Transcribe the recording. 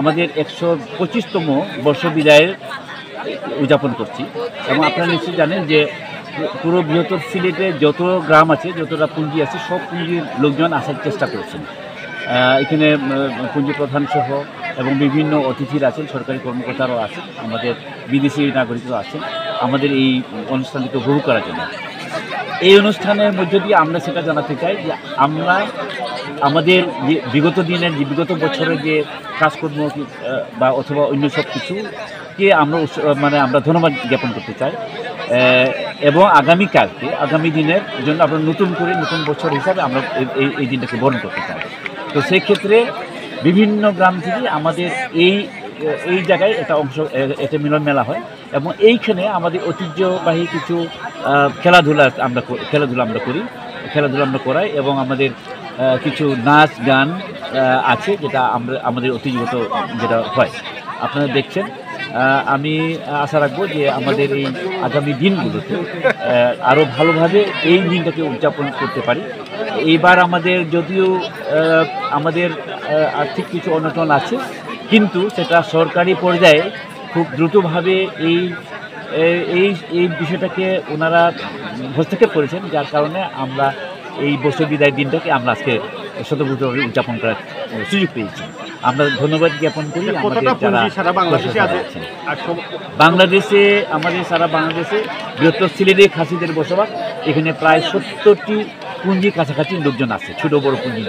আমাদের 125তম বর্ষ বিদায়ের উদযাপন করছি এবং আপনারা নিশ্চয়ই জানেন যে পুরো বৃহত্তর সিলেটে যত গ্রাম আছে, যতটা পুঞ্জি আছে, সব পুঞ্জির লোকজন আসার চেষ্টা করেছেন। এখানে পুঞ্জি প্রধান সহ এবং বিভিন্ন অতিথিরা আছেন, সরকারি কর্মকর্তারাও আছেন, আমাদের বিদেশি নাগরিকরাও আছেন আমাদের এই অনুষ্ঠানটিকে উপভোগ করার জন্য। এই অনুষ্ঠানের মধ্য দিয়ে আমরা সেটা জানাতে চাই যে আমরা আমাদের যে বিগত দিনের যে বিগত বছরের যে কাজকর্ম বা অথবা অন্য সব কিছুকে আমরা ধন্যবাদ জ্ঞাপন করতে চাই এবং আগামী দিনের জন্য আমরা নতুন বছর হিসাবে আমরা এই দিনটাকে বরণ করতে চাই। তো সেই ক্ষেত্রে বিভিন্ন গ্রাম থেকে আমাদের এই জায়গায় একটা মিলন মেলা হয় এবং এইখানে আমাদের ঐতিহ্যবাহী কিছু খেলাধুলা আমরা করাই এবং আমাদের কিছু নাচ গান আছে যেটা আমাদের ঐতিহ্যগত যেটা হয় আপনারা দেখছেন। আমি আশা রাখবো যে আমাদের এই আগামী দিনগুলোতে আরও ভালোভাবে এই দিনটাকে উদযাপন করতে পারি। এইবার আমাদের যদিও আমাদের আর্থিক কিছু অনটন আছে, কিন্তু সেটা সরকারি পর্যায়ে খুব দ্রুতভাবে এই বিষয়টাকে ওনারা হস্তক্ষেপ করেছেন, যার কারণে আমরা এই বর্ষ বিদায় দিনটাকে আমরা আজকে শতবর্ষভাবে উদযাপন করার সুযোগ পেয়েছি। আমরা ধন্যবাদ জ্ঞাপন করি আমাদের যারা বাংলাদেশে, আমাদের সারা বাংলাদেশে বৃহত্তর সিলেটে খাসিদের বসবাস। এখানে প্রায় 70টি পুঞ্জি কাছাকাছি লোকজন আছে, ছোট বড় পুঞ্জি।